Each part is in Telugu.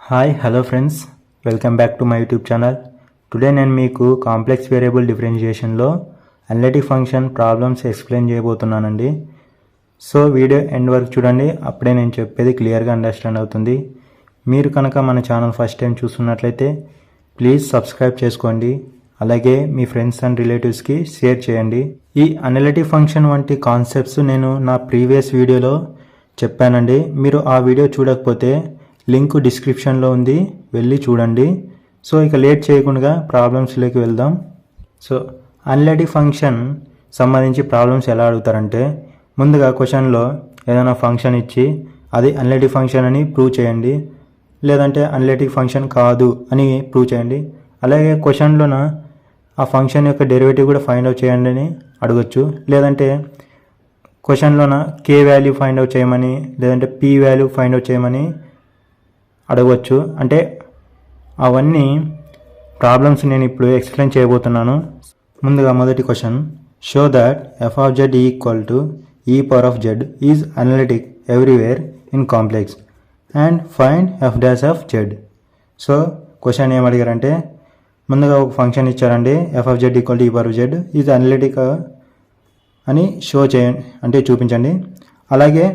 Hi hello friends, welcome back to my YouTube channel. Today నేను మీకు కాంప్లెక్స్ వేరియబుల్ డిఫరెన్షియేషన్లో అనలిటిక్ ఫంక్షన్ ప్రాబ్లమ్స్ ఎక్స్ప్లెయిన్ చేయబోతున్నానండి. సో వీడియో ఎండ్ వరకు చూడండి, అప్పుడే నేను చెప్పేది క్లియర్గా అండర్స్టాండ్ అవుతుంది. మీరు కనుక మన ఛానల్ ఫస్ట్ టైం చూస్తున్నట్లయితే ప్లీజ్ సబ్స్క్రైబ్ చేసుకోండి, అలాగే మీ ఫ్రెండ్స్ అండ్ రిలేటివ్స్కి షేర్ చేయండి. ఈ అనలిటిక్ ఫంక్షన్ వంటి కాన్సెప్ట్స్ నేను నా ప్రీవియస్ వీడియోలో చెప్పానండి. మీరు ఆ వీడియో చూడకపోతే లింక్ డిస్క్రిప్షన్లో ఉంది, వెళ్ళి చూడండి. సో ఇక లేట్ చేయకుండా ప్రాబ్లమ్స్లోకి వెళ్దాం. సో అనలిటిక్ ఫంక్షన్ సంబంధించి ప్రాబ్లమ్స్ ఎలా అడుగుతారంటే, ముందుగా క్వశ్చన్లో ఏదైనా ఫంక్షన్ ఇచ్చి అది అనలిటిక్ ఫంక్షన్ అని ప్రూవ్ చేయండి, లేదంటే అనలిటిక్ ఫంక్షన్ కాదు అని ప్రూవ్ చేయండి. అలాగే క్వశ్చన్లోన ఆ ఫంక్షన్ యొక్క డెరివేటివ్ కూడా ఫైండ్ అవుట్ చేయండి అని అడగచ్చు, లేదంటే క్వశ్చన్లోన కే వాల్యూ ఫైండ్ అవుట్ చేయమని, లేదంటే పీ వాల్యూ ఫైండ్ అవుట్ చేయమని అడగవచ్చు. అంటే అవన్నీ ప్రాబ్లమ్స్ నేను ఇప్పుడు ఎక్స్ప్లెయిన్ చేయబోతున్నాను. ముందుగా మొదటి question, show that F of Z equal to ఈ power of Z is analytic everywhere in complex and find F dash of Z. So question ఏం అడిగారంటే, ముందుగా ఒక ఫంక్షన్ ఇచ్చారండి, F of Z equal to ఈ power of Z is analytic అని షో చేయండి, అంటే చూపించండి. అలాగే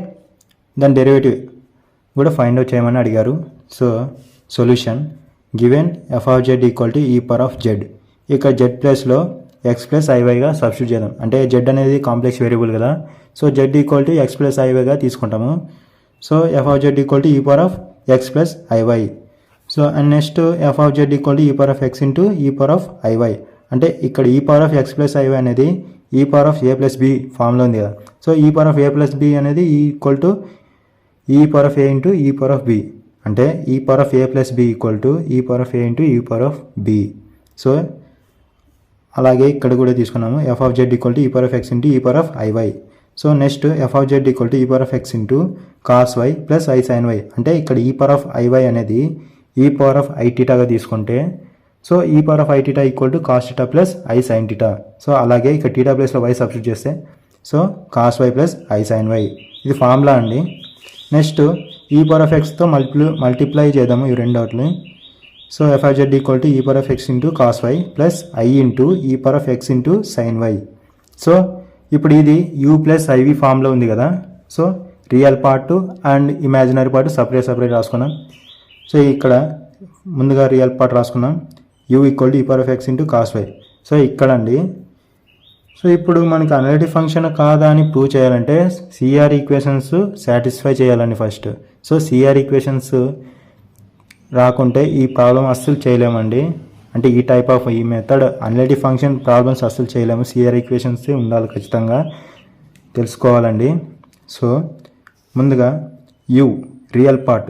దాని డెరివేటివ్ కూడా ఫైండ్ అవుట్ చేయమని అడిగారు. So solution, given F of Z equal to ఈ పవర్ ఆఫ్ జెడ్, ఇక జెడ్ ప్లస్లో ఎక్స్ ప్లస్ ఐవైగా సబ్స్టిట్యూట్ చేద్దాం. అంటే జెడ్ అనేది కాంప్లెక్స్ వేరియబుల్ కదా, so Z equal to X plus ఐవైగా తీసుకుంటాము. So F of Z equal to ఈ power of X plus IY. So and next F of Z equal to ఈ power of X into E power of IY. అంటే ఇక్కడ E power of X plus i y అనేది E power of A plus B ఫామ్లో ఉంది కదా. So E power of A plus B అనేది ఈక్వల్ టు ఈ power of A into E power of B. అంటే ఈ power of A plus B equal to ఈ power of A into E power of B. So అలాగే ఇక్కడ కూడా తీసుకున్నాము, F of Z equal to ఈ power of X into E power of IY. So next F of Z equal to ఈ power of X into cos Y plus I sine Y. అంటే ఇక్కడ ఈ పవర్ ఆఫ్ ఐవై అనేది ఈ పవర్ ఆఫ్ ఐటీటాగా తీసుకుంటే, so E power of I theta equal to cos theta plus I sine theta. So అలాగే ఇక్కడ టీటా ప్లస్లో వై సబ్స్టిట్యూట్ చేస్తే so cos Y plus I sine Y. ఇది ఫార్ములా అండి. నెక్స్ట్ ఈ పవర్ ఆఫ్ ఎక్స్తో మల్టిప్లై చేద్దాము ఈ రెండు వాటిని. So F of Z equal to ఈ power of X into cos Y plus I into E power of X into sine why. So ఇప్పుడు ఇది యూ ప్లస్ ఐవి ఫామ్లో ఉంది కదా. So real part and imaginary part separate రాసుకున్నాం. సో ఇక్కడ ముందుగా రియల్ పార్ట్ రాసుకున్నాం, యూ ఈక్వల్ టు ఈ power of X into cos why. So ఇక్కడ అండి, సో ఇప్పుడు మనకి అనలిటిక్ ఫంక్షన్ కాదా అని ప్రూవ్ చేయాలంటే సిఆర్ ఈక్వేషన్స్ సాటిస్ఫై చేయాలండి ఫస్ట్. సో సిఆర్ ఈక్వేషన్స్ రాకుంటే ఈ ప్రాబ్లం అస్సలు చేయలేమండి. అంటే ఈ టైప్ ఆఫ్ ఈ మెథడ్ అనలిటిక్ ఫంక్షన్ ప్రాబ్లమ్స్ అస్సలు చేయలేము, సిఆర్ ఈక్వేషన్స్ ఉండాలి, ఖచ్చితంగా తెలుసుకోవాలండి. సో ముందుగా U real part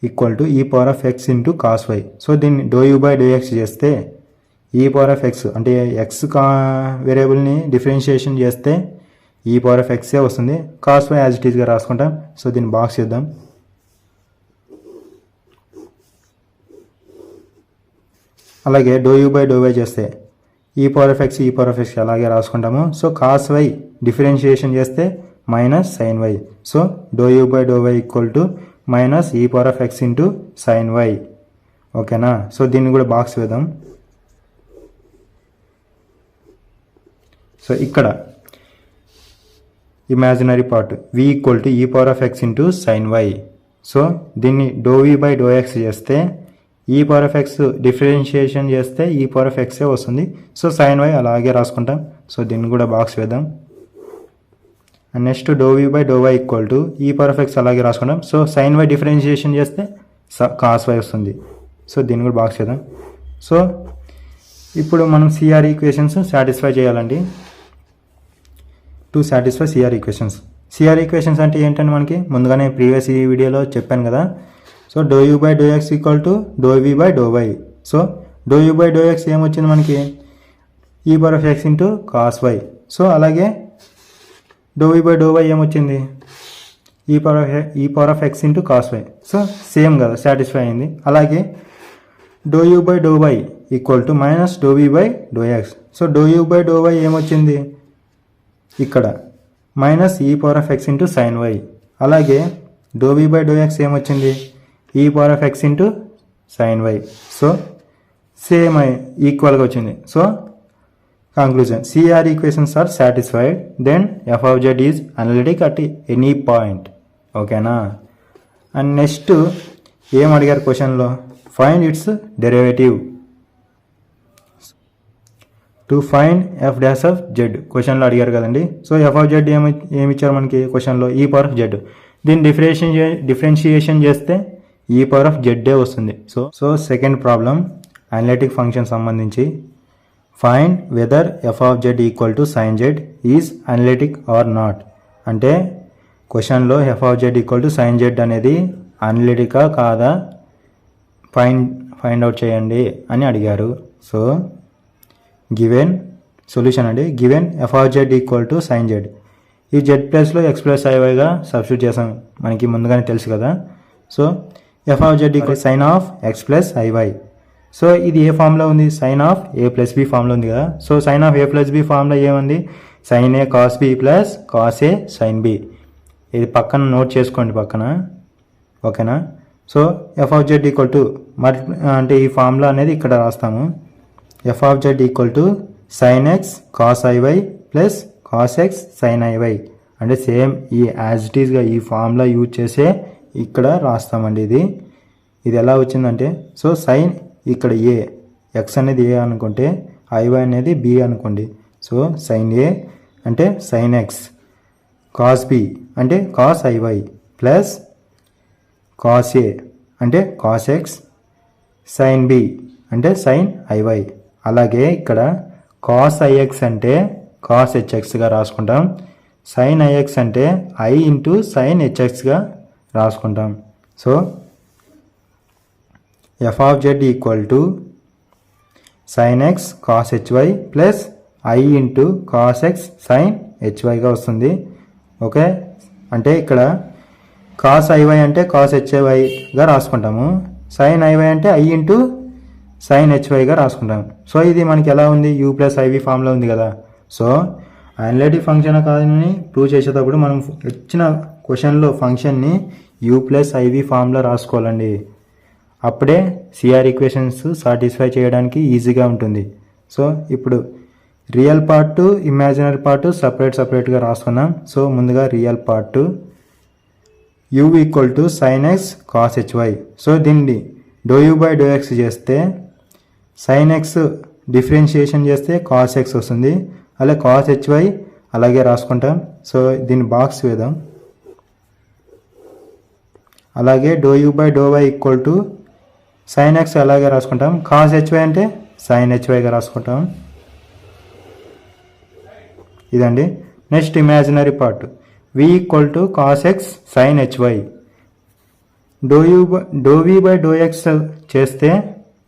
equal to ఈ power of X into cos why. So దీన్ని do you by do X చేస్తే ఈ పవర్ ఆఫ్ ఎక్స్ అంటే ఎక్స్ వేరియబుల్ని డిఫరెన్షియేషన్ చేస్తే ఈ పవర్ ఆఫ్ ఎక్సే వస్తుంది. కాస్ వై యాజ్ ఇట్ ఈస్గా రాసుకుంటాం. సో దీన్ని బాక్స్ చేద్దాం. అలాగే do you by do why చేస్తే ఈ పవర్ ఆఫ్ ఎక్స్ అలాగే రాసుకుంటాము. సో కాస్ వై డిఫరెన్షియేషన్ చేస్తే minus sine why. So do you by do why equal to minus ఈ power of X into sine y. ఓకేనా. సో దీన్ని కూడా బాక్స్ వేద్దాం. సో ఇక్కడ imaginary part v equal to ఈ power of X into sine why. So దీన్ని do we by do X చేస్తే ఈ పవర్ ఆఫ్ ఎక్స్ డిఫరెన్షియేషన్ చేస్తే ఈ పవర్ ఆఫ్ ఎక్సే వస్తుంది. సో సైన్ వై అలాగే రాసుకుంటాం. సో దీన్ని కూడా బాక్స్ వేద్దాం. And next do we by do why equal to ఈ పవర్ ఆఫ్ ఎక్స్ అలాగే రాసుకుంటాం. సో సైన్ వై డిఫరెన్షియేషన్ చేస్తే కాస్ వై వస్తుంది. సో దీన్ని కూడా బాక్స్ చేద్దాం. సో ఇప్పుడు మనం సిఆర్ ఈక్వేషన్స్ సాటిస్ఫై చేయాలండి. To satisfy CR equations. CR equations అంటే ఏంటంటే మనకి ముందుగానే ప్రీవియస్ ఈ వీడియోలో చెప్పాను కదా. So do you by do X equal to do we by do why. So do you by do X ఏమొచ్చింది మనకి ఈ power of X into cos why. So అలాగే do we by do why ఏమొచ్చింది e power of X into cos why. So same కదా, సాటిస్ఫై అయింది. అలాగే do you by do why equal to minus do we by do x. So do you by do why ఏమొచ్చింది ఇక్కడ మైనస్ ఈ power of X into sine y. అలాగే do we by do X ఏమొచ్చింది e power of X into sine why. So same ఈక్వల్గా వచ్చింది. So conclusion, CR equations are satisfied, then F of Z is analytic at any point. ఓకేనా. అండ్ నెక్స్ట్ ఏం అడిగారు క్వశ్చన్లో, find its derivative to find F dash of Z క్వశ్చన్లో అడిగారు కదండి. సో ఎఫ్ ఆఫ్ జెడ్ ఏమి ఇచ్చారు మనకి క్వశ్చన్లో, ఈ పవర్ ఆఫ్ జెడ్. దీన్ని డిఫరెన్షియేషన్ చేస్తే ఈ పవర్ ఆఫ్ జెడ్డే వస్తుంది. So second problem analytic function సంబంధించి, find whether f of Z equal to sine z is analytic or not. అంటే క్వశ్చన్లో f of Z equal to sine z అనేది అనలిటికా కాదా ఫైండ్ అవుట్ చేయండి అని అడిగారు. సో గివెన్ సొల్యూషన్ అండి, given F of Z equal to sine z, ఈ జెడ్ ప్లస్లో ఎక్స్ ప్లస్ ఐవైగా సబ్స్టిట్యూట్ చేసాం, మనకి ముందుగానే తెలుసు కదా. So F of Z equal sine of X plus IY. So ఇది ఏ ఫామ్లో ఉంది, sine of A plus B ఫామ్లో ఉంది కదా. So sine of A plus B ఫామ్లో ఏముంది, sine a cos b plus cos a sine b. ఇది పక్కన నోట్ చేసుకోండి పక్కన. ఓకేనా. So F of Z equal to అంటే ఈ ఫార్ములా అనేది ఇక్కడ రాస్తాము. F of Z equal to sine x cos i y plus cos x sine i y. అంటే సేమ్ ఈ యాజ్ ఇట్ ఈస్గా ఈ ఫార్ములా యూజ్ చేసే ఇక్కడ రాస్తామండి. ఇది ఎలా వచ్చిందంటే, సో సైన్ ఇక్కడ ఏ, ఎక్స్ అనేది ఏ అనుకుంటే ఐవై అనేది బి అనుకోండి. సో సైన్ ఏ అంటే సైన్ ఎక్స్, కాస్ బి అంటే cos i y plus cos a అంటే కాస్ ఎక్స్, సైన్ బి అంటే సైన్ ఐవై. అలాగే ఇక్కడ కాస్ ఐఎక్స్ అంటే కాస్ హెచ్ఎక్స్గా రాసుకుంటాం, సైన్ ఐఎక్స్ అంటే ఐ ఇంటూ సైన్ హెచ్ఎక్స్గా రాసుకుంటాం. So F of Z equal to sine x cos h y plus I into cos x sine హెచ్వైగా వస్తుంది. ఓకే. అంటే ఇక్కడ కాస్ ఐవై అంటే కాస్ హెచ్వైగా రాసుకుంటాము, సైన్ ఐవై అంటే ఐ ఇంటూ సైన్ హెచ్వైగా రాసుకుంటాం. సో ఇది మనకి ఎలా ఉంది, యూ ప్లస్ ఐవి ఫామ్లో ఉంది కదా. సో అనలిటిక్ ఫంక్షన్ కాదని ప్రూవ్ చేసేటప్పుడు మనం ఇచ్చిన క్వశ్చన్లో ఫంక్షన్ని యూ ప్లస్ ఐవి ఫామ్లో రాసుకోవాలండి. అప్పుడే సిఆర్ ఈక్వేషన్స్ సాటిస్ఫై చేయడానికి ఈజీగా ఉంటుంది. సో ఇప్పుడు రియల్ పార్ట్ ఇమాజినరీ పార్ట్ సపరేట్గా రాసుకున్నాం. సో ముందుగా real part u equal to sine x cos h y. So దీన్ని do you by do X చేస్తే సైన్ ఎక్స్ డిఫరెన్షియేషన్ చేస్తే కాస్ ఎక్స్ వస్తుంది, అలాగే కాస్ హెచ్వై అలాగే రాసుకుంటాం. సో దీన్ని బాక్స్ వేద్దాం. అలాగే do you by do why equal to sine x అలాగే రాసుకుంటాం, కాస్ హెచ్వై అంటే సైన్ హెచ్వైగా రాసుకుంటాం. ఇదండి. Next imaginary part v equal to cos x sine h y. Do we by do X చేస్తే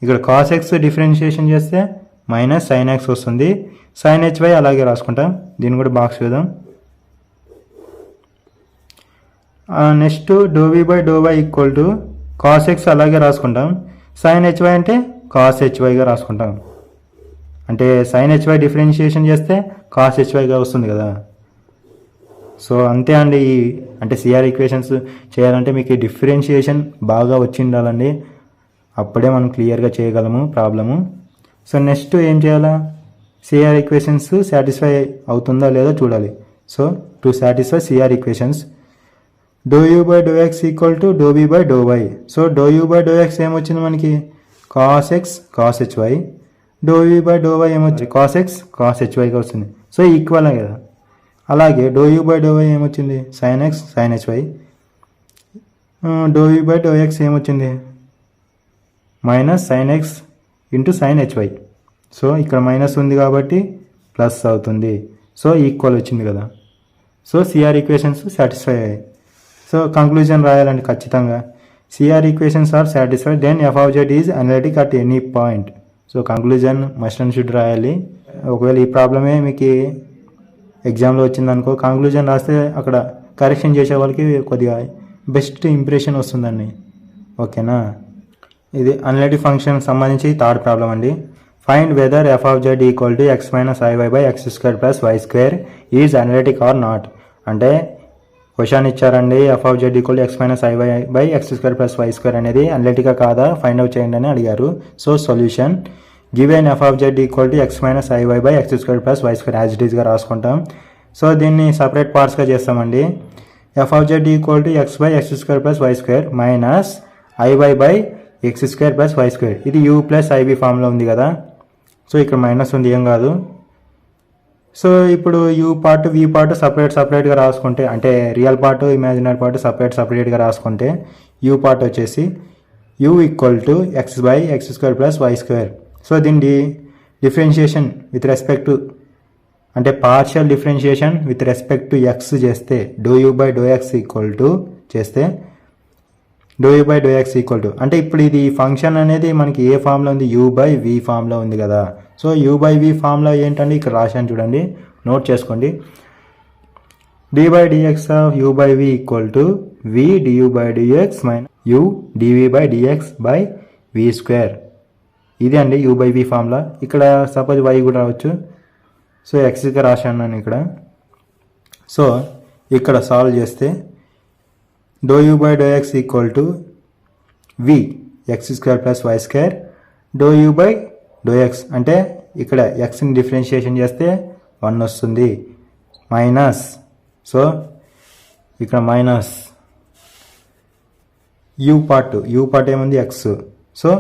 ఇక్కడ కాస్ ఎక్స్ డిఫరెన్షియేషన్ చేస్తే మైనస్ సైన్ ఎక్స్ వస్తుంది, సైన్ హెచ్వై అలాగే రాసుకుంటాం. దీన్ని కూడా బాక్స్ వేద్దాం. Next do we by do why equal to cos x అలాగే రాసుకుంటాం, సైన్ హెచ్వై అంటే కాస్ హెచ్వైగా రాసుకుంటాం. అంటే సైన్ హెచ్వై డిఫరెన్షియేషన్ చేస్తే కాస్ హెచ్వైగా వస్తుంది కదా. సో అంతే అండి. అంటే సిఆర్ ఈక్వేషన్స్ చేయాలంటే మీకు డిఫరెన్షియేషన్ బాగా వచ్చి ఉండాలండి, అప్పుడే మనం క్లియర్గా చేయగలము ప్రాబ్లము. సో నెక్స్ట్ ఏం చేయాలా, సిఆర్ ఈక్వేషన్స్ సాటిస్ఫై అవుతుందా లేదా చూడాలి. So to satisfy CR equations do you by do X equal to do b by do why. So do you by do X ఏమొచ్చింది మనకి, cos x cos h y. Do you by do why ఏమొచ్చింది, కాస్ ఎక్స్ కాస్ హెచ్వైగా వస్తుంది. సో ఈక్వల్ కదా. అలాగే do you by do why ఏమొచ్చింది, sine x sine h y. Do you by do X ఏమొచ్చింది, minus sine x into sine HY. So ఇక్కడ మైనస్ ఉంది కాబట్టి ప్లస్ అవుతుంది. సో ఈక్వల్ వచ్చింది కదా. సో సిఆర్ ఈక్వేషన్స్ సాటిస్ఫై అయ్యాయి. సో కంక్లూజన్ రాయాలండి ఖచ్చితంగా, CR equations are satisfied then F of Z is analytic at any point. So conclusion must and should రాయాలి. ఒకవేళ ఈ ప్రాబ్లమే మీకు ఎగ్జామ్లో వచ్చిందనుకో, కంక్లూజన్ రాస్తే అక్కడ కరెక్షన్ చేసే వాళ్ళకి కొద్దిగా బెస్ట్ ఇంప్రెషన్ వస్తుందండి. ఓకేనా. ఇది అనలిటిక్ ఫంక్షన్ సంబంధించి థర్డ్ ప్రాబ్లం అండి. Find whether f of Z equal to x minus i y by x square plus y square is analytic or not. అంటే క్వశ్చన్ ఇచ్చారండి F of Z equal x minus i y by x square plus y square అనేది అనలిటికా కాదా ఫైండ్ అవుట్ చేయండి అని అడిగారు. So solution given F of Z equal to x minus i y by x square plus y square as it ఈస్గా రాసుకుంటాం. సో దీన్ని సపరేట్ పార్ట్స్గా చేస్తామండి. F of Z equal to x by x square plus y square minus i y by x square plus y square. ఇది యూ ప్లస్ ఐబీ ఫామ్లో ఉంది కదా. సో ఇక్కడ మైనస్ ఉంది, ఏం కాదు. సో ఇప్పుడు యూ పార్ట్ వి పార్ట్ సపరేట్గా రాసుకుంటే, అంటే రియల్ పార్ట్ ఇమాజినరీ పార్ట్ సపరేట్గా రాసుకుంటే యూ పార్ట్ వచ్చేసి u equal to x by x square plus y square. So దీన్ని డిఫరెన్షియేషన్ విత్ రెస్పెక్ట్ టు, అంటే partial differentiation with respect to X చేస్తే do you by do X equal to చేస్తే do you by do X equal to, అంటే ఇప్పుడు ఇది ఫంక్షన్ అనేది మనకి ఏ ఫామ్లో ఉంది, యూ బై వి ఫామ్లో ఉంది కదా. సో యూ బై వి ఫామ్లో ఏంటంటే ఇక్కడ రాశాను చూడండి, నోట్ చేసుకోండి. D by d x of u by v equal to v Diu by d x minus u DV by d x by v square. ఇది అండి యూ బై వి ఫామ్లా. ఇక్కడ సపోజ్ వై కూడా రావచ్చు. సో ఎక్స్గా రాశాను నేను ఇక్కడ. సో ఇక్కడ సాల్వ్ చేస్తే do you by do X equal to v x square plus y square do you by do X, అంటే ఇక్కడ ఎక్స్ని డిఫరెన్షియేషన్ చేస్తే 1 వస్తుంది మైనస్. సో ఇక్కడ మైనస్ యూ పార్ట్ ఏముంది x. So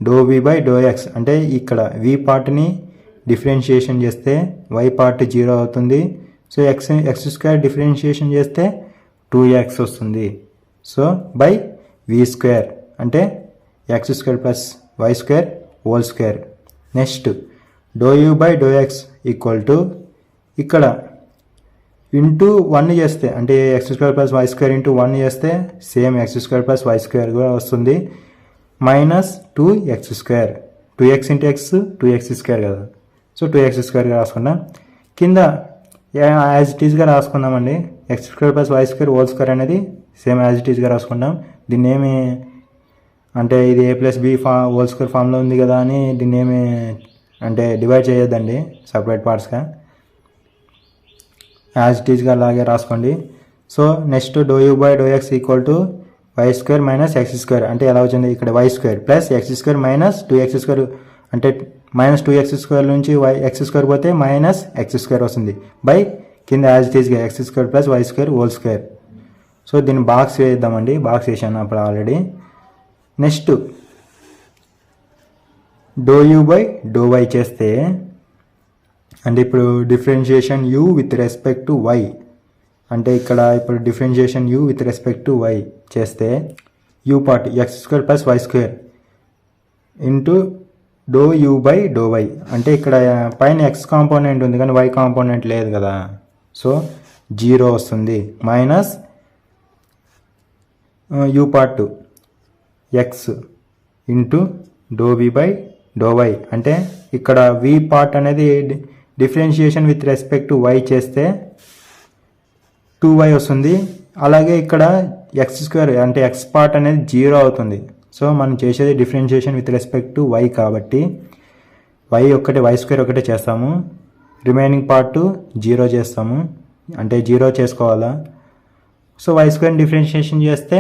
do we by do X, అంటే ఇక్కడ వి పార్ట్ని డిఫరెన్షియేషన్ చేస్తే వై పార్ట్ 0 అవుతుంది. సో ఎక్స్ స్క్వేర్ డిఫరెన్షియేషన్ చేస్తే 2x వస్తుంది. సో బై వి స్క్వేర్, అంటే x square plus y square whole square. Next do you by do X equal to ఇక్కడ ఇంటూ 1 చేస్తే, అంటే x square plus y square into 1 చేస్తే same x square plus y square కూడా వస్తుంది minus 2x square. 2x into x 2x square కదా. సో 2x స్క్వేర్గా రాసుకున్నాం. కింద యాజ్ ఇట్ ఈస్గా రాసుకుందామండి. X square plus y square whole square అనేది సేమ్ యాజ్ ఇట్ ఈస్గా రాసుకుంటాం. దీన్ని ఏమి అంటే ఇది ఏ ప్లస్ బి హోల్ స్క్వేర్ ఫామ్లో ఉంది కదా అని దీన్ని ఏమి అంటే డివైడ్ చేయొద్దండి సపరేట్ పార్ట్స్గా, యాజ్ ఇట్ ఈస్గా అలాగే రాసుకోండి. So next do you by do X equal to y square minus x square, అంటే ఎలా వచ్చింది ఇక్కడ y square plus x square minus 2x square, అంటే మైనస్ 2x స్క్వేర్ నుంచి ఎక్స్ స్క్వేర్ పోతే మైనస్ ఎక్స్ స్క్వేర్ వస్తుంది బై కింద యాజ్ ఇట్ ఈస్గా x square plus y square whole square. So దీన్ని బాక్స్ వేద్దామండి, బాక్స్ వేసాను అప్పుడు already. Next do you by do why చేస్తే, అంటే ఇప్పుడు differentiation u with respect to y, అంటే ఇక్కడ ఇప్పుడు differentiation u with respect to why చేస్తే u part x square plus y square into do you by do y, అంటే ఇక్కడ పైన ఎక్స్ కాంపోనెంట్ ఉంది కానీ వై కాంపోనెంట్ లేదు కదా. సో 0 వస్తుంది minus u part x into do we by do y, అంటే ఇక్కడ వి పార్ట్ అనేది differentiation with respect to why చేస్తే 2y వస్తుంది. అలాగే ఇక్కడ ఎక్స్ స్క్వేర్ అంటే ఎక్స్ పార్ట్ అనేది 0 అవుతుంది. సో మనం చేసేది differentiation with respect to y కాబట్టి వై స్క్వేర్ ఒకటే చేస్తాము, రిమైనింగ్ పార్ట్ 0 చేస్తాము, అంటే 0 చేసుకోవాలా. సో వై స్క్వేర్ డిఫరెన్షియేషన్ చేస్తే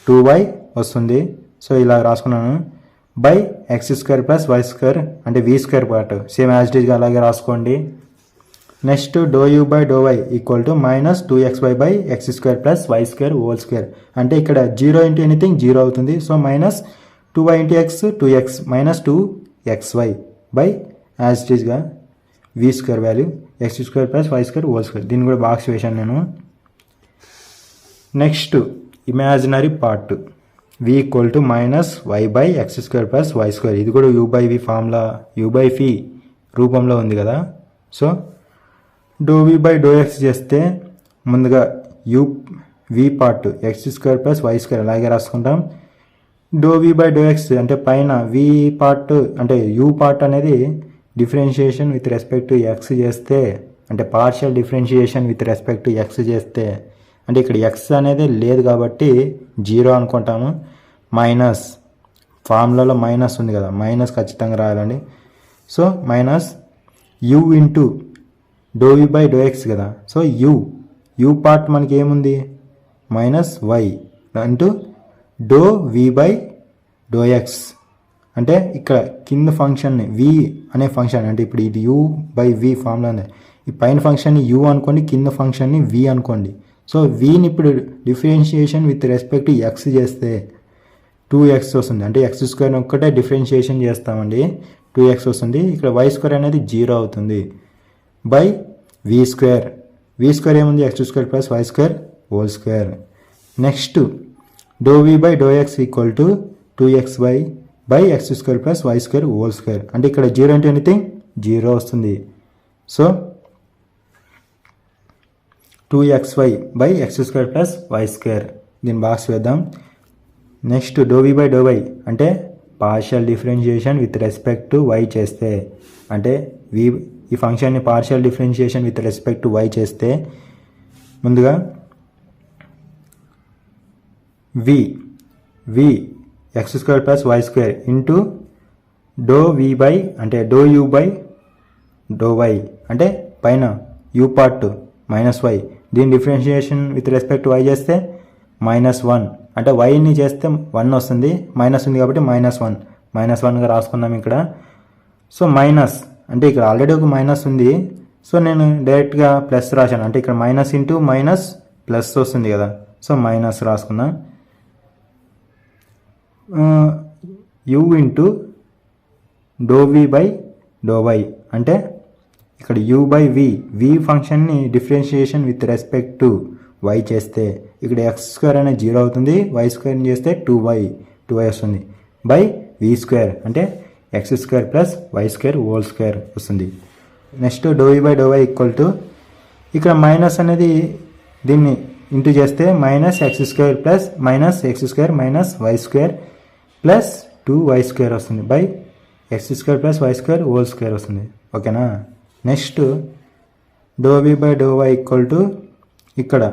2y వస్తుంది. సో ఇలా రాసుకున్నాను by x square plus y square, అంటే v square part same as it ఈస్గా అలాగే రాసుకోండి. Next do you by do why equal to minus 2xy by x square plus y square whole square, అంటే ఇక్కడ 0 ఇంటూ ఎనీథింగ్ 0 అవుతుంది. So minus 2y into x 2x minus 2xy by as it ఈస్గా v square value x square plus y square whole square. దీన్ని కూడా బాక్స్ వేసాను నేను. Next imaginary part v equal to minus y by x square plus y square, ఇది కూడా u by v formula u by v రూపంలో ఉంది కదా. So do we by do X చేస్తే ముందుగా u v part x square plus y square అలాగే రాసుకుంటాం. Do we by do X అంటే పైన వి పార్ట్ అంటే యూ పార్ట్ అనేది differentiation with respect to X చేస్తే, అంటే partial differentiation with respect to X చేస్తే, అంటే ఇక్కడ ఎక్స్ అనేది లేదు కాబట్టి 0 అనుకుంటాము. మైనస్ ఫార్ములాలో మైనస్ ఉంది కదా, మైనస్ ఖచ్చితంగా రాయాలండి. So minus u into do you by do x కదా. సో యూ పార్ట్ మనకి ఏముంది minus y into do we by do X. అంటే ఇక్కడ కింద ఫంక్షన్ని వి అనే ఫంక్షన్, అంటే ఇప్పుడు ఇది యూ బై వి ఫార్ములా ఉంది. ఈ పైన ఫంక్షన్ని యూ అనుకోండి, కింద ఫంక్షన్ని వి అనుకోండి. సో వీని ఇప్పుడు డిఫరెన్షియేషన్ విత్ రెస్పెక్ట్ ఎక్స్ చేస్తే 2x వస్తుంది. అంటే ఎక్స్ స్క్వేర్ ఒక్కటే డిఫరెన్షియేషన్ చేస్తామండి, 2x వస్తుంది. ఇక్కడ వై స్క్వేర్ అనేది 0 అవుతుంది by v square. V square ఏముంది, x square plus y square whole square. Next do we by do X equal to 2xy by x square plus y square whole square. అంటే ఇక్కడ 0 అంటే ఎనీథింగ్ 0 వస్తుంది. So 2xy by x square plus y square, దీన్ని బాక్స్ వేద్దాం. Next do we by do y అంటే partial differentiation with respect to why చేస్తే, అంటే ఈ ఫంక్షన్ని partial differentiation with respect to why చేస్తే ముందుగా v x square plus y square into do we by అంటే do you by do y, అంటే పైన యూ పార్ట్ మైనస్ వై, దీని differentiation with respect to why చేస్తే -1, అంటే వైని చేస్తే 1 వస్తుంది, మైనస్ ఉంది కాబట్టి -1గా రాసుకుందాం ఇక్కడ. సో మైనస్ అంటే ఇక్కడ ఆల్రెడీ ఒక మైనస్ ఉంది, సో నేను డైరెక్ట్గా ప్లస్ రాశాను, అంటే ఇక్కడ మైనస్ ఇంటూ మైనస్ ప్లస్ వస్తుంది కదా, సో మైనస్ రాసుకుందాం. U into do we by do y, అంటే ఇక్కడ యూ బై వి ఫంక్షన్ని differentiation with respect to why చేస్తే ఇక్కడ ఎక్స్ స్క్వేర్ అనేది 0 అవుతుంది, వై స్క్వేర్ చేస్తే 2y వస్తుంది బై వి స్క్వేర్, అంటే x square plus y square whole square వస్తుంది. Next do we by do why equal to ఇక్కడ మైనస్ అనేది దీన్ని ఇంటూ చేస్తే minus x square plus minus x square minus y square plus 2y square వస్తుంది by x square plus y square whole square వస్తుంది. ఓకేనా. Next do we by do why equal to ఇక్కడ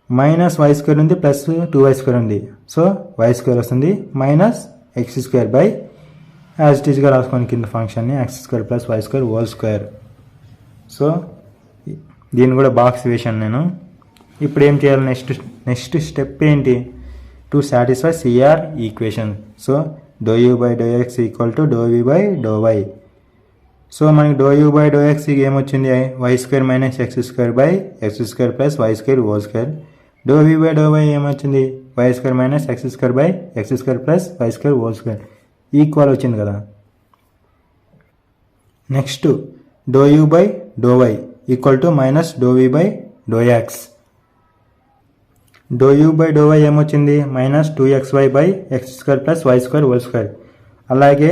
మైనస్ వై స్క్వేర్ ఉంది ప్లస్ 2y స్క్వేర్ ఉంది, సో వై స్క్వేర్ వస్తుంది minus x square by as it ఈస్గా రాసుకోండి కింద ఫంక్షన్ని x square plus y square whole square. So దీన్ని కూడా బాక్స్ వేసాను నేను. ఇప్పుడు ఏం చేయాలి, నెక్స్ట్ స్టెప్ ఏంటి, to satisfy CR equation. So do you by do X equal to do we by do why. So మనకి do you by do X ఏమొచ్చింది, y square minus x square by x square plus y square whole square. Do we by do why ఏమొచ్చింది, y square minus x square by x square plus y square whole square equal వచ్చింది కదా. Next do you by do why equal to minus do we by do x. Do you by do why ఏమొచ్చింది, minus 2xy by x square plus y square whole square. అలాగే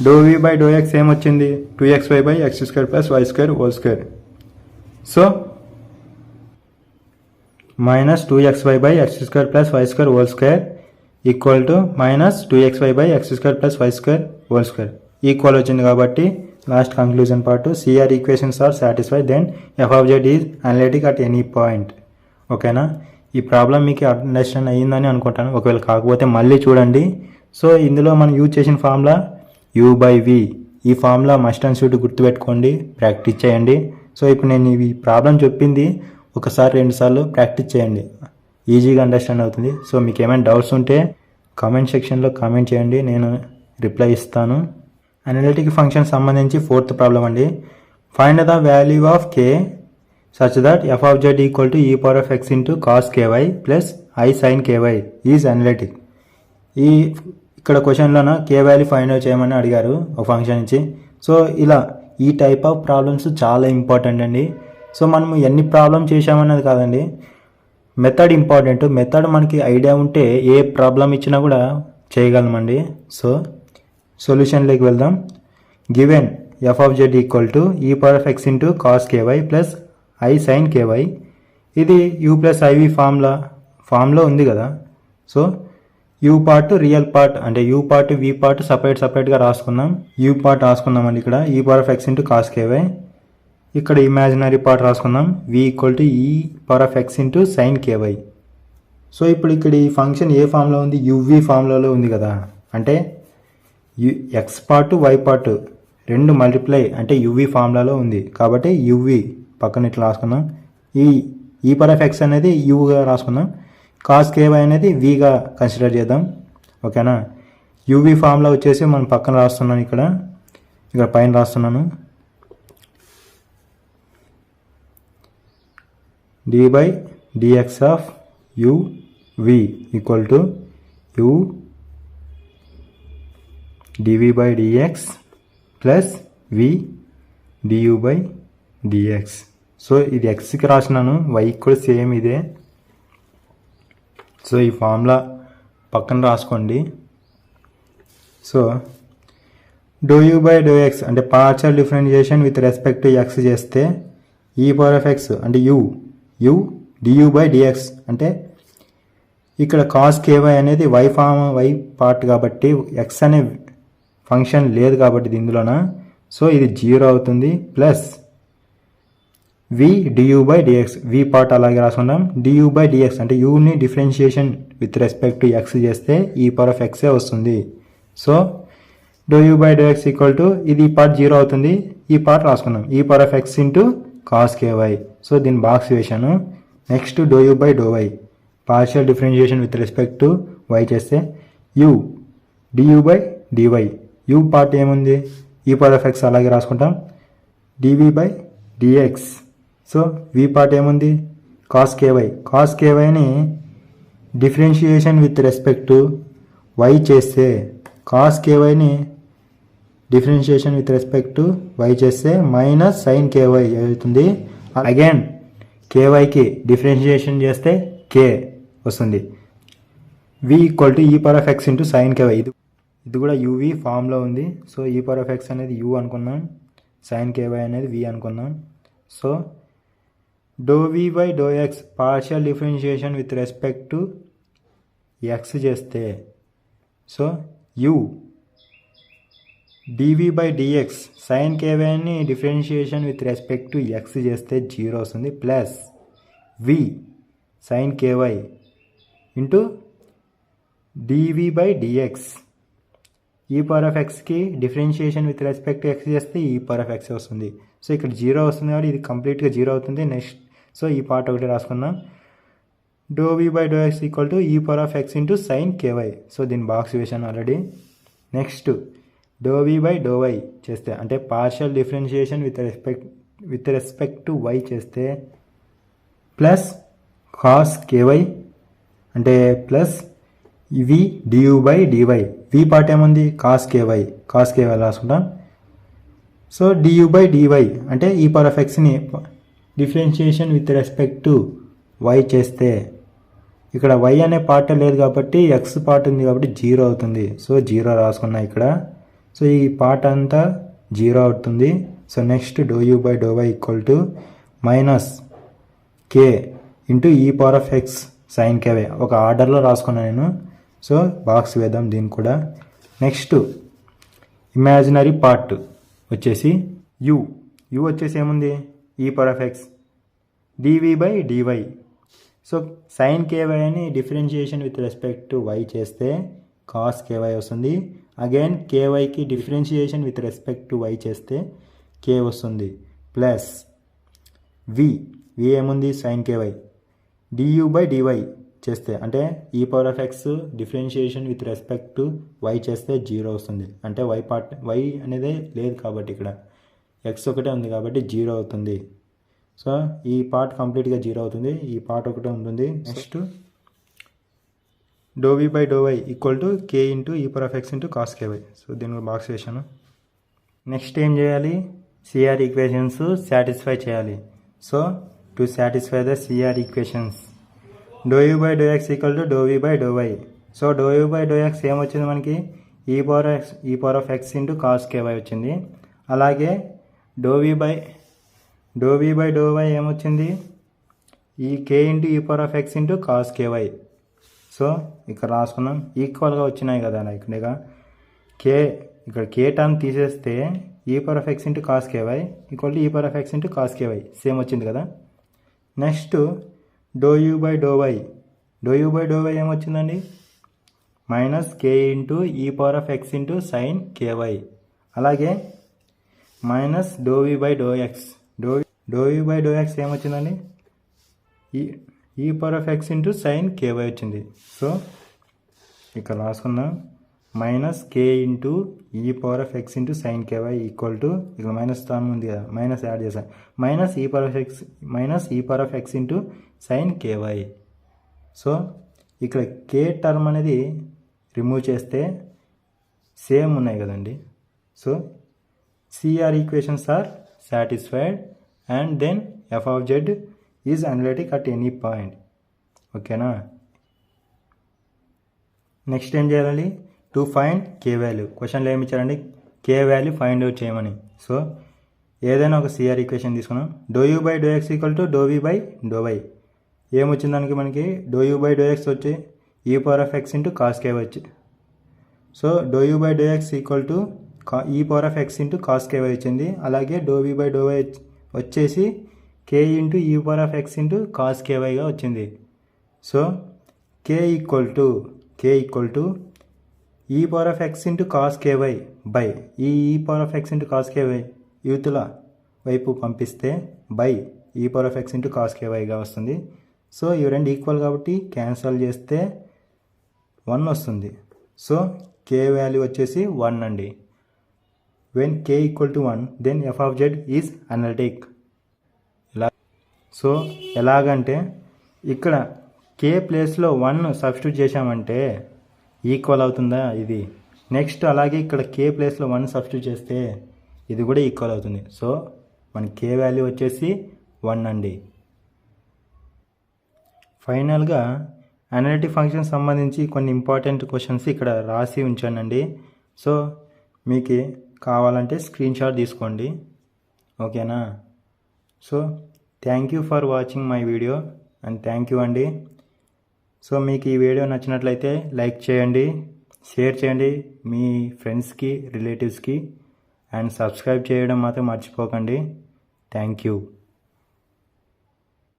do we by do X ఏమొచ్చింది, 2xy by x square plus y square whole square. So minus 2xy by x square plus y square whole square equal to minus 2xy by x square plus y square whole square equal వచ్చింది. కాబట్టి last conclusion part, CR equations are satisfied then F of Z is analytic at any point. ఓకేనా. ఈ ప్రాబ్లం మీకు అండర్స్టాండ్ అయ్యిందని అనుకుంటాను, ఒకవేళ కాకపోతే మళ్ళీ చూడండి. సో ఇందులో మనం యూజ్ చేసిన ఫార్ములా యూ బై వి, ఈ ఫార్ములా మస్ట్ అండ్ షుడ్ గుర్తుపెట్టుకోండి, ప్రాక్టీస్ చేయండి. సో ఇప్పుడు నేను ఈ ప్రాబ్లం చెప్పింది ఒకసారి 2 సార్లు ప్రాక్టీస్ చేయండి, ఈజీగా అండర్స్టాండ్ అవుతుంది. సో మీకు ఏమైనా డౌట్స్ ఉంటే కామెంట్ సెక్షన్లో కామెంట్ చేయండి, నేను రిప్లై ఇస్తాను. అనలిటిక్ ఫంక్షన్ సంబంధించి 4th ప్రాబ్లం అండి. Find the value of k such that F of Z equal to ఈ power of X into cos KY plus I sine k y is analytic. ఈ ఇక్కడ క్వశ్చన్లోన కే వాల్యూ ఫైండ్ అవుట్ చేయమని అడిగారు ఒక ఫంక్షన్ నుంచి. సో ఇలా ఈ టైప్ ఆఫ్ ప్రాబ్లమ్స్ చాలా ఇంపార్టెంట్ అండి. సో మనం ఎన్ని ప్రాబ్లం చేసామన్నది కాదండి, మెథడ్ ఇంపార్టెంట్. మెథడ్ మనకి ఐడియా ఉంటే ఏ ప్రాబ్లం ఇచ్చినా కూడా చేయగలమండి. సో సొల్యూషన్లోకి వెళ్దాం. Given F of Z equal to ఈ power of X into cos KY plus I sine K Y. ఇది యూ ప్లస్ ఐవి ఫామ్లో ఉంది కదా. So you part real part, అంటే యూ పార్ట్ వి పార్ట్ సపరేట్గా రాసుకుందాం. యూ పార్ట్ రాసుకుందామండి ఇక్కడ E power of X into cos K Y. ఇక్కడ ఇమాజినరీ పార్ట్ రాసుకుందాం, వి ఈక్వల్ టు ఈ power of X into sine KY. So ఇప్పుడు ఇక్కడ ఈ ఫంక్షన్ ఏ ఫామ్లో ఉంది, యువి ఫామ్లో ఉంది కదా. అంటే x part y part 2 multiply అంటే యువి ఫార్ములాలో ఉంది కాబట్టి యువి పక్కన ఇట్లా రాసుకుందాం. ఈ ఈ పవర్ ఆఫ్ ఎక్స్ అనేది యూగా రాసుకుందాం, కాస్ కేవై అనేది విగా కన్సిడర్ చేద్దాం. ఓకేనా. యూవి ఫార్ములా వచ్చేసి మనం పక్కన రాస్తున్నాను, ఇక్కడ పైన రాస్తున్నాను. D by d x of u v equal to u d v by d x plus v d u by dx. So ఇది ఎక్స్కి రాసినాను, వైకి కూడా సేమ్ ఇదే. సో ఈ ఫార్ములా పక్కన రాసుకోండి. So do you by do X అంటే partial differentiation with respect to X చేస్తే ఈ పవర్ ఆఫ్ ఎక్స్ అంటే యూ డియూ బై డిఎక్స్ అంటే ఇక్కడ కాస్ కేవై అనేది వై పార్ట్ కాబట్టి ఎక్స్ అనే ఫంక్షన్ లేదు కాబట్టి ఇందులోన. సో ఇది 0 అవుతుంది. Plus V Diu by D X, V part అలాగే రాసుకుందాం. డియూ బై డిఎక్స్ అంటే యూని differentiation with respect to X చేస్తే ఈ పవర్ ఆఫ్ ఎక్సే వస్తుంది. So do you by do X equal to ఇది ఈ పార్ట్ 0 అవుతుంది, ఈ పార్ట్ రాసుకున్నాం E power of X into cos K Y. So దీని బాక్స్ వేసాను. Next do you by do Y partial differentiation with respect to why చేస్తే U D U by D Y, U part ఏముంది ఈ పవర్ ఆఫ్ ఎక్స్ అలాగే రాసుకుంటాం. D V by dx, so V part ఏముంది కాస్ కేవైని differentiation with respect to why చేస్తే కాస్ కేవైని differentiation with respect to why చేస్తే మైనస్ సైన్ కేవై అవుతుంది. అగైన్ కేవైకి డిఫరెన్షియేషన్ చేస్తే కే వస్తుంది. వి ఈక్వల్ టు ఈ power of X into sine K Y. ఇది కూడా యూవి ఫామ్లో ఉంది. So E power of X అనేది యూ అనుకున్నాం, సైన్ కేవై అనేది వి అనుకున్నాం. So do we by do X partial differentiation with respect to X చేస్తే so U DV by D X sine కేవైని differentiation with respect to X చేస్తే 0 వస్తుంది. Plus V sine K Y into D V by D X E power of ఎక్స్కి differentiation with respect to X చేస్తే ఈ పవర్ ఆఫ్ ఎక్స్ వస్తుంది. సో ఇక్కడ 0 వస్తుంది కాబట్టి ఇది కంప్లీట్గా 0 అవుతుంది. నెక్స్ట్ సో ఈ పార్ట్ ఒకటి రాసుకుందాం. Do we by do X equal to ఈ power of X into sine KY. So దీని బాక్స్ వేసాను already. Next do we by do why చేస్తే అంటే partial differentiation with respect to why చేస్తే ప్లస్ కాస్ కేవై అంటే plus V Diu by D Y, V part ఏముంది కాస్ కేవై రాసుకుంటాం. సో డియూ బై డివై అంటే ఈ పవర్ ఆఫ్ ఎక్స్ని differentiation with respect to why చేస్తే ఇక్కడ వై అనే పార్ట్ లేదు కాబట్టి ఎక్స్ పార్ట్ ఉంది కాబట్టి 0 అవుతుంది. సో 0 రాసుకున్నా ఇక్కడ. సో ఈ పార్ట్ అంతా 0 అవుతుంది. So next do you by do why equal to minus K into E power of X sine K Y ఒక ఆర్డర్లో రాసుకున్నాను నేను. సో బాక్స్ వేద్దాం దీనికి కూడా. నెక్స్ట్ ఇమాజినరీ పార్ట్ వచ్చేసి యూ వచ్చేసి ఏముంది E power of X D V by D Y. So sine K Y అని differentiation with respect to why చేస్తే కాస్ కేవై వస్తుంది. అగైన్ కేవైకి differentiation with respect to why చేస్తే కే వస్తుంది. ప్లస్ వి ఏముంది sine k y d u by d y చేస్తే అంటే ఈ power of x differentiation with respect to why చేస్తే 0 వస్తుంది. అంటే వై అనేది లేదు కాబట్టి ఇక్కడ ఎక్స్ ఒకటే ఉంది కాబట్టి 0 అవుతుంది. సో ఈ పార్ట్ కంప్లీట్గా 0 అవుతుంది, ఈ పార్ట్ ఒకటే ఉంటుంది. Next do we by do why equal to K into E power of X into cos K Y. So దీనికి బాక్స్ వేసాను. నెక్స్ట్ ఏం చేయాలి సిఆర్ ఈక్వేషన్స్ సాటిస్ఫై చేయాలి. So to satisfy the CR equations do you by do X equal to do we by do why. So do you by do X ఏమొచ్చింది మనకి ఈ power of X into cos K Y వచ్చింది. అలాగే do we by do why ఏమొచ్చింది ఈ కే into E power of X into cos K Y. So ఇక్కడ రాసుకున్నాం ఈక్వల్గా వచ్చినాయి కదా ఇక్కడ కే టర్మ్ తీసేస్తే E power of X into cos K Y equal to ఈ power of X into cos K Y same వచ్చింది కదా. Next do you by do Y ఏమొచ్చిందండి minus K into E power of X into sine K Y. అలాగే minus do we by do X ఏమొచ్చిందండి E power of X into sine K Y వచ్చింది. సో ఇక్కడ రాసుకుందాం, minus K into E power of X into sine K Y equal to, ఇక్కడ మైనస్ టర్మ్ ఉంది కదా, మైనస్ యాడ్ చేసాం, మైనస్ ఈ power of X into sine KY. So ఇక్కడ కే టర్మ్ అనేది రిమూవ్ చేస్తే సేమ్ ఉన్నాయి కదండి. So CR equations are satisfied and then F of Z is analytic at any point. ఓకేనా. నెక్స్ట్ ఏం చేయాలి, టు ఫైండ్ కే వాల్యూ. క్వశ్చన్లో ఏమి ఇచ్చారండి, కే వాల్యూ ఫైండ్ అవుట్ చేయమని. సో ఏదైనా ఒక CR ఈక్వేషన్ తీసుకున్నాం, do you by do X equal to do we by do why. ఏమొచ్చింది దానికి మనకి, do you by do X వచ్చి E power of X into cos K వచ్చి. So do you by do X equal to ఈ power of X into cos K Y వచ్చింది. అలాగే do we by do Y వచ్చేసి K into E power of X into cos K వైగా వచ్చింది. సో కే ఈక్వల్ టు ఈ power of X into cos K Y by E power of X into cos K Y యూతుల వైపు పంపిస్తే by E power of X into cos K వైగా వస్తుంది. సో ఇవి రెండు ఈక్వల్ కాబట్టి క్యాన్సల్ చేస్తే 1 వస్తుంది. సో కే వాల్యూ వచ్చేసి 1 అండి. When k equal to 1 then F of Z is analytic. So ఎలాగంటే ఇక్కడ కే ప్లేస్లో 1 సబ్స్టిట్యూట్ చేసామంటే ఈక్వల్ అవుతుందా ఇది. నెక్స్ట్ అలాగే ఇక్కడ కే ప్లేస్లో 1 సబ్స్టిట్యూట్ చేస్తే ఇది కూడా ఈక్వల్ అవుతుంది. సో మన కే వాల్యూ వచ్చేసి 1 అండి. ఫైనల్గా అనలిటిక్ ఫంక్షన్ సంబంధించి కొన్ని ఇంపార్టెంట్ క్వశ్చన్స్ ఇక్కడ రాసి ఉంచానండి. సో మీకు కావాలంటే స్క్రీన్ షాట్ తీసుకోండి. ఓకేనా. So thank you for watching my video and thank you అండి. సో మీకు ఈ వీడియో నచ్చినట్లయితే లైక్ చేయండి, షేర్ చేయండి మీ ఫ్రెండ్స్కి, రిలేటివ్స్కి, అండ్ సబ్స్క్రైబ్ చేయడం మాత్రం మర్చిపోకండి. Thank you.